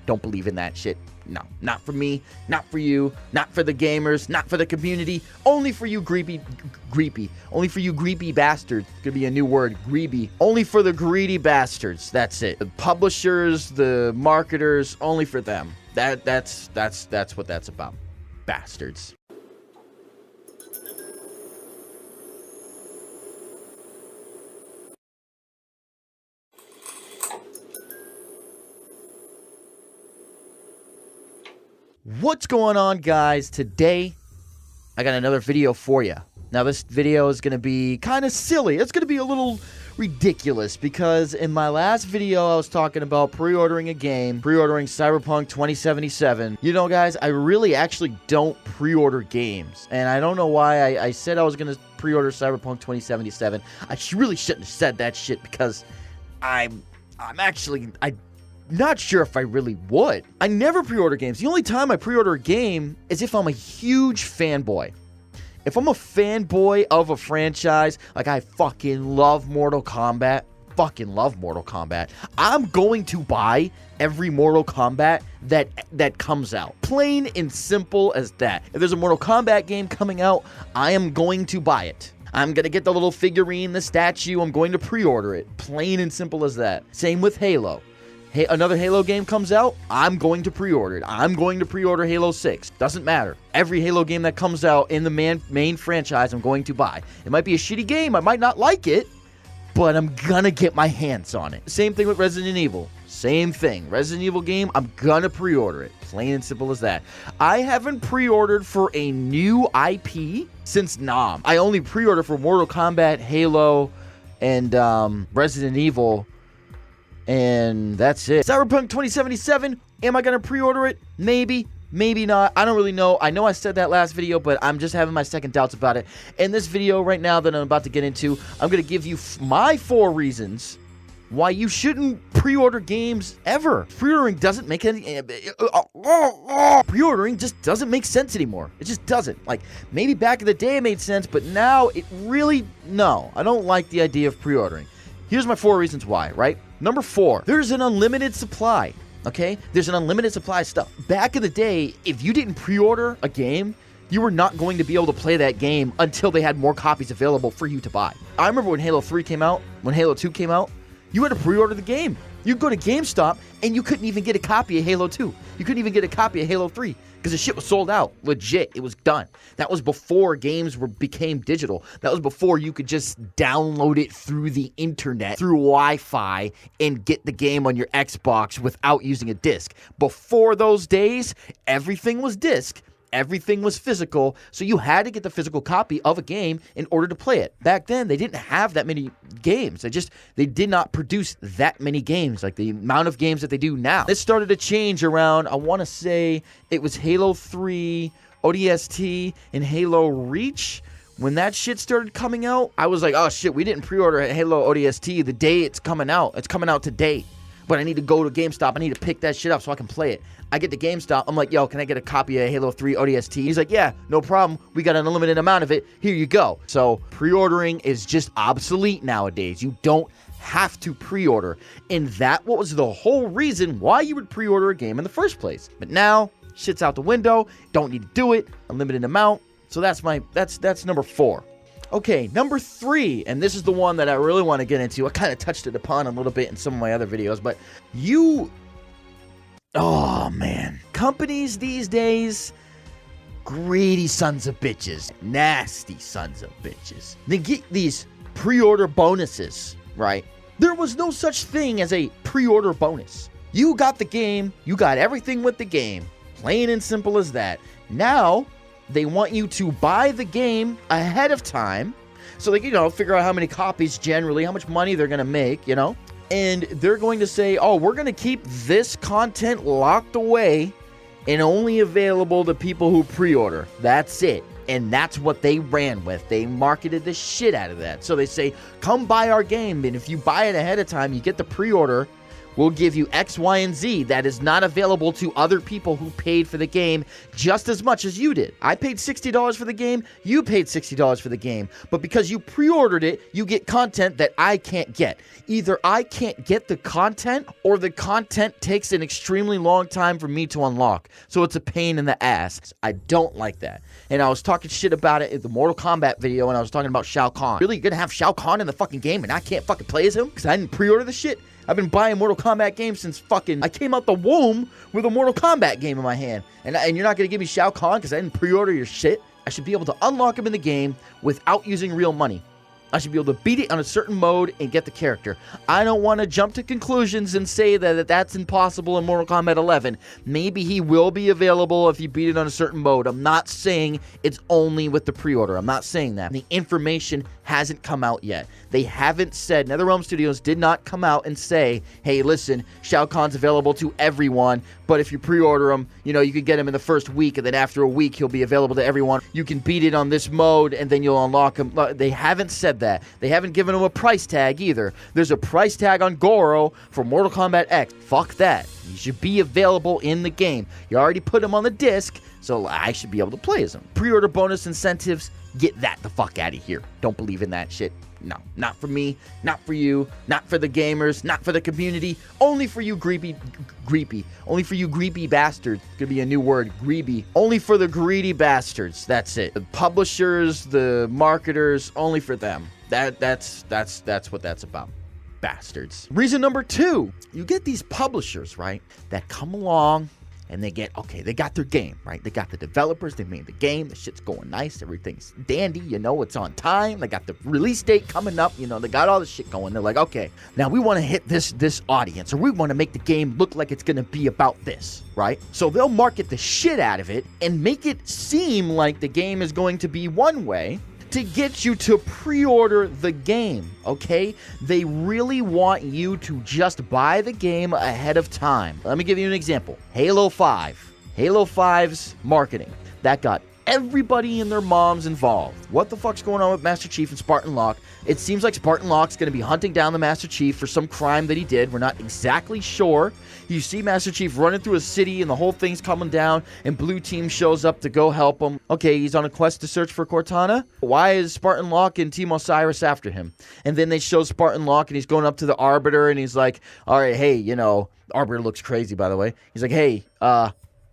Don't believe in that shit. No, not for me, not for you, not for the gamers, not for the community. Only for you greedy bastards. Could be a new word, greedy. Only for the greedy bastards. That's it. The publishers, the marketers, only for them. That's what that's about. Bastards. What's going on, guys? Today, I got another video for you. Now, this video is going to be kind of silly. It's going to be a little ridiculous because in my last video, I was talking about pre-ordering a game, pre-ordering Cyberpunk 2077. You know, guys, I really actually don't pre-order games. And I don't know why I said I was going to pre-order Cyberpunk 2077. I really shouldn't have said that shit because I'm not sure if I really would. I never pre-order games. The only time I pre-order a game is if I'm a huge fanboy. If I'm a fanboy of a franchise, like I fucking love Mortal Kombat, I'm going to buy every Mortal Kombat that comes out. Plain and simple as that. If there's a Mortal Kombat game coming out, I am going to buy it. I'm going to get the little figurine, the statue, I'm going to pre-order it. Plain and simple as that. Same with Halo. Hey, another Halo game comes out, I'm going to pre-order it. I'm going to pre-order Halo 6. Doesn't matter. Every Halo game that comes out in the main franchise, I'm going to buy. It might be a shitty game. I might not like it, but I'm gonna get my hands on it. Same thing with Resident Evil. Same thing. Resident Evil game, I'm gonna pre-order it. Plain and simple as that. I haven't pre-ordered for a new IP since Nom. I only pre-order for Mortal Kombat, Halo, and Resident Evil. And that's it. Cyberpunk 2077, am I going to pre-order it? Maybe, maybe not. I don't really know. I know I said that last video, but I'm just having my second doubts about it. In this video right now that I'm about to get into, I'm going to give you my 4 reasons why you shouldn't pre-order games ever. Pre-ordering doesn't make any... Pre-ordering just doesn't make sense anymore. It just doesn't. Like, maybe back in the day it made sense, but now it really... No, I don't like the idea of pre-ordering. Here's my 4 reasons why, right? Number 4, there's an unlimited supply, okay? There's an unlimited supply of stuff. Back in the day, if you didn't pre-order a game, you were not going to be able to play that game until they had more copies available for you to buy. I remember when Halo 3 came out, when Halo 2 came out, you had to pre-order the game. You'd go to GameStop, and you couldn't even get a copy of Halo 2. You couldn't even get a copy of Halo 3, because the shit was sold out. Legit, it was done. That was before games became digital. That was before you could just download it through the internet, through Wi-Fi, and get the game on your Xbox without using a disc. Before those days, everything was disc. Everything was physical, so you had to get the physical copy of a game in order to play it. Back then, they didn't have that many games. They did not produce that many games, like the amount of games that they do now. This started to change around, I want to say, it was Halo 3, ODST, and Halo Reach. When that shit started coming out, I was like, oh shit, we didn't pre-order Halo ODST the day it's coming out. It's coming out today. But I need to go to GameStop. I need to pick that shit up so I can play it. I get to GameStop. I'm like, yo, can I get a copy of Halo 3 ODST? He's like, yeah, no problem. We got an unlimited amount of it. Here you go. So pre-ordering is just obsolete nowadays. You don't have to pre-order. And that was the whole reason why you would pre-order a game in the first place. But now, shit's out the window. Don't need to do it. Unlimited amount. So that's number 4. Okay, number 3, and this is the one that I really want to get into. I kind of touched it upon a little bit in some of my other videos, but oh man, companies these days, greedy sons of bitches, nasty sons of bitches. They get these pre-order bonuses, right? There was no such thing as a pre-order bonus. You got the game, you got everything with the game, plain and simple as that. Now, they want you to buy the game ahead of time so they can, figure out how many copies generally, how much money they're going to make, and they're going to say, oh, we're going to keep this content locked away and only available to people who pre-order. That's it. And that's what they ran with. They marketed the shit out of that. So they say, come buy our game, and if you buy it ahead of time, you get the pre-order will give you X, Y, and Z that is not available to other people who paid for the game just as much as you did. I paid $60 for the game, you paid $60 for the game, but because you pre-ordered it, you get content that I can't get. Either I can't get the content, or the content takes an extremely long time for me to unlock, so it's a pain in the ass. I don't like that. And I was talking shit about it in the Mortal Kombat video, and I was talking about Shao Kahn. Really, you're gonna have Shao Kahn in the fucking game and I can't fucking play as him? Because I didn't pre-order the shit? I've been buying Mortal Kombat games since fucking... I came out the womb with a Mortal Kombat game in my hand. And you're not going to give me Shao Kahn because I didn't pre-order your shit? I should be able to unlock him in the game without using real money. I should be able to beat it on a certain mode and get the character. I don't want to jump to conclusions and say that that's impossible in Mortal Kombat 11. Maybe he will be available if you beat it on a certain mode. I'm not saying it's only with the pre-order. I'm not saying that. The information hasn't come out yet. They haven't said, NetherRealm Studios did not come out and say, hey, listen, Shao Kahn's available to everyone, but if you pre-order him, you know, you can get him in the first week, and then after a week, he'll be available to everyone. You can beat it on this mode, and then you'll unlock him. They haven't said that. They haven't given him a price tag either. There's a price tag on Goro for Mortal Kombat X. Fuck that. He should be available in the game. You already put him on the disc, so I should be able to play as him. Pre-order bonus incentives, get that the fuck out of here. Don't believe in that shit. No, not for me, not for you, not for the gamers, not for the community, only for you only for you greedy bastards. Could be a new word, greedy. Only for the greedy bastards. That's it. The publishers, the marketers, only for them. That's what that's about. Bastards. Reason number 2, you get these publishers, right, that come along and they got their game, right? They got the developers, they made the game, the shit's going nice, everything's dandy, you know, it's on time, they got the release date coming up, you know, they got all the shit going. They're like, okay, now we want to hit this audience, or we want to make the game look like it's going to be about this, right? So they'll market the shit out of it and make it seem like the game is going to be one way to get you to pre-order the game, okay? They really want you to just buy the game ahead of time. Let me give you an example. Halo 5. Halo 5's marketing. That got everybody and their moms involved. What the fuck's going on with Master Chief and Spartan Locke? It seems like Spartan Locke's going to be hunting down the Master Chief for some crime that he did. We're not exactly sure. You see Master Chief running through a city and the whole thing's coming down and Blue Team shows up to go help him. Okay, he's on a quest to search for Cortana. Why is Spartan Locke and Team Osiris after him? And then they show Spartan Locke and he's going up to the Arbiter and he's like, all right, hey, you know, Arbiter looks crazy, by the way. He's like, hey,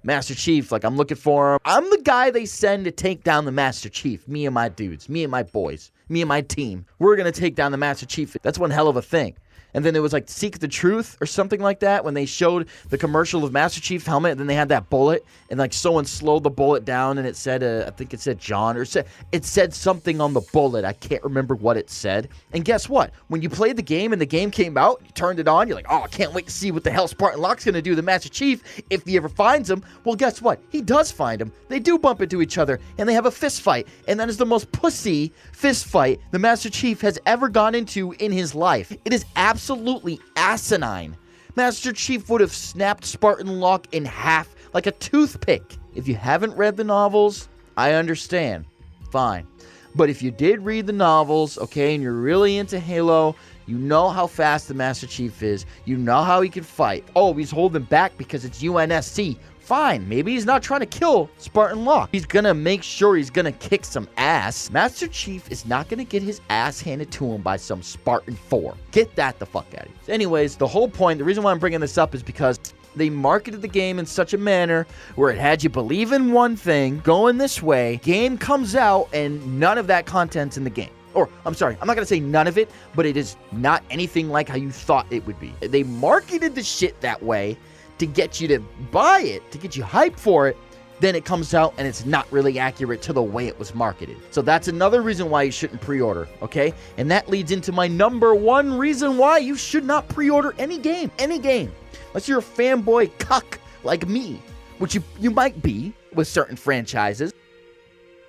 Master Chief, like, I'm looking for him. I'm the guy they send to take down the Master Chief. Me and my dudes. Me and my boys. Me and my team. We're going to take down the Master Chief. That's one hell of a thing. And then it was like Seek the Truth or something like that when they showed the commercial of Master Chief's helmet, and then they had that bullet and like someone slowed the bullet down and it said, I think it said John, or it said something on the bullet. I can't remember what it said. And guess what? When you played the game and the game came out, you turned it on, you're like, oh, I can't wait to see what the hell Spartan Locke's going to do to the Master Chief if he ever finds him. Well, guess what? He does find him. They do bump into each other and they have a fist fight. And that is the most pussy fist fight the Master Chief has ever gone into in his life. It is absolutely asinine. Master Chief would have snapped Spartan Locke in half like a toothpick. If you haven't read the novels, I understand. Fine. But if you did read the novels, okay, and you're really into Halo, you know how fast the Master Chief is. You know how he can fight. Oh, he's holding back because it's UNSC. Fine, maybe he's not trying to kill Spartan Locke. He's gonna make sure he's gonna kick some ass. Master Chief is not gonna get his ass handed to him by some Spartan 4. Get that the fuck out of here. Anyways, the whole point, the reason why I'm bringing this up is because they marketed the game in such a manner where it had you believe in one thing, going this way, game comes out, and none of that content's in the game. Or, I'm sorry, I'm not going to say none of it, but it is not anything like how you thought it would be. They marketed the shit that way to get you to buy it, to get you hyped for it. Then it comes out and it's not really accurate to the way it was marketed. So that's another reason why you shouldn't pre-order, okay? And that leads into my number 1 reason why you should not pre-order any game. Any game. Unless you're a fanboy cuck like me, which you might be with certain franchises.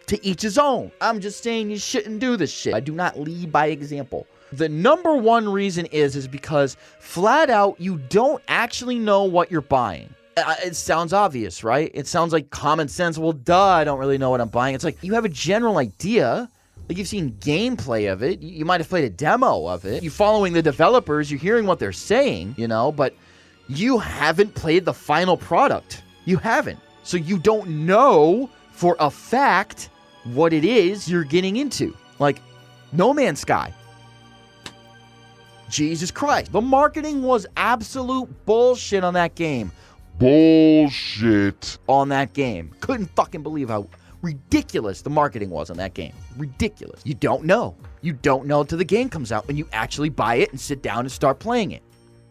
To each his own. I'm just saying you shouldn't do this shit. I do not lead by example. The number 1 reason is because flat out, you don't actually know what you're buying. It sounds obvious, right? It sounds like common sense. Well, duh, I don't really know what I'm buying. It's like you have a general idea, Like, you've seen gameplay of it. You might have played a demo of it. You're following the developers. You're hearing what they're saying, you know, but you haven't played the final product. You haven't. So you don't know for a fact what it is you're getting into. Like, No Man's Sky. Jesus Christ. The marketing was absolute bullshit on that game. Bullshit. On that game. Couldn't fucking believe how ridiculous the marketing was on that game. Ridiculous. You don't know. You don't know until the game comes out when you actually buy it and sit down and start playing it.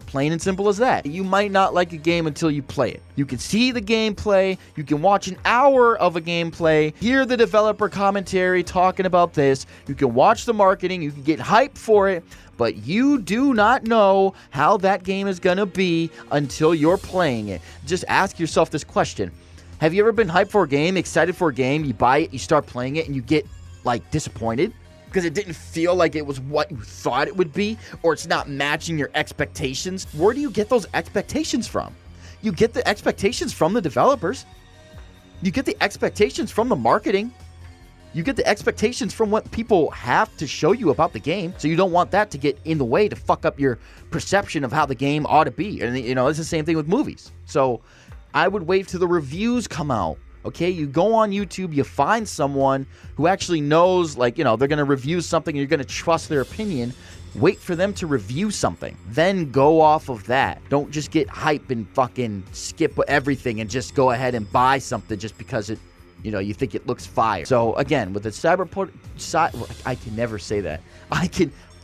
Plain and simple as that. You might not like a game until you play it. You can see the gameplay, you can watch an hour of a gameplay, hear the developer commentary talking about this, you can watch the marketing, you can get hyped for it, but you do not know how that game is going to be until you're playing it. Just ask yourself this question. Have you ever been hyped for a game, excited for a game, you buy it, you start playing it, and you get, like, disappointed? Because it didn't feel like it was what you thought it would be, or it's not matching your expectations. Where do you get those expectations from? You get the expectations from the developers. You get the expectations from the marketing. You get the expectations from what people have to show you about the game. So you don't want that to get in the way to fuck up your perception of how the game ought to be. And, you know, it's the same thing with movies. So I would wait till the reviews come out. Okay, you go on YouTube, you find someone who actually knows, like, you know, they're going to review something and you're going to trust their opinion. Wait for them to review something. Then go off of that. Don't just get hype and fucking skip everything and just go ahead and buy something just because it, you know, you think it looks fire. So, again, with the Cyberpunk, I can never say that.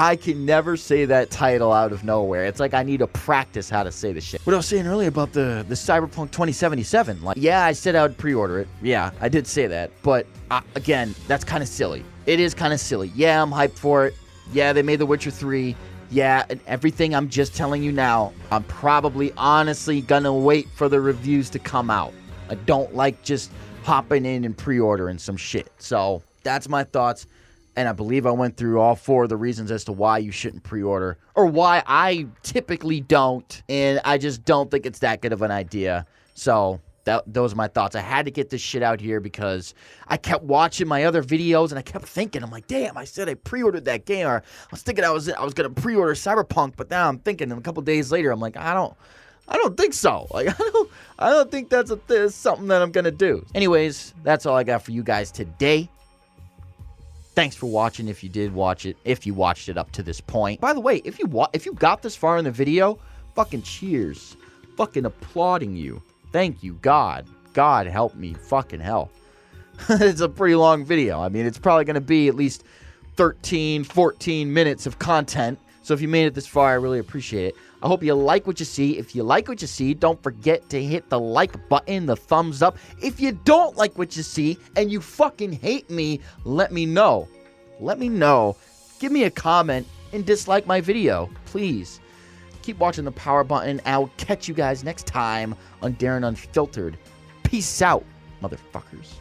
I can never say that title out of nowhere. It's like I need to practice how to say the shit. What I was saying earlier about the Cyberpunk 2077. Like, yeah, I said I would pre-order it. Yeah, I did say that. But, again, that's kind of silly. It is kind of silly. Yeah, I'm hyped for it. Yeah, they made The Witcher 3. Yeah, and everything I'm just telling you now, I'm probably honestly gonna wait for the reviews to come out. I don't like just hopping in and pre-ordering some shit. So, that's my thoughts. And I believe I went through all 4 of the reasons as to why you shouldn't pre-order, or why I typically don't, and I just don't think it's that good of an idea. So those are my thoughts. I had to get this shit out here because I kept watching my other videos, and I kept thinking, I'm like, damn, I said I pre-ordered that game, or I was thinking I was going to pre-order Cyberpunk, but now I'm thinking, and a couple days later, I'm like, I don't think so. Like, I don't think that's something that I'm going to do. Anyways, that's all I got for you guys today. Thanks for watching if you did watch it, if you watched it up to this point. By the way, if you got this far in the video, fucking cheers. Fucking applauding you. Thank you, God. God help me. Fucking hell. It's a pretty long video. I mean, it's probably going to be at least 13, 14 minutes of content. So if you made it this far, I really appreciate it. I hope you like what you see. If you like what you see, don't forget to hit the like button, the thumbs up. If you don't like what you see and you fucking hate me, let me know. Let me know. Give me a comment and dislike my video, please. Keep watching the power button. I'll catch you guys next time on Darren Unfiltered. Peace out, motherfuckers.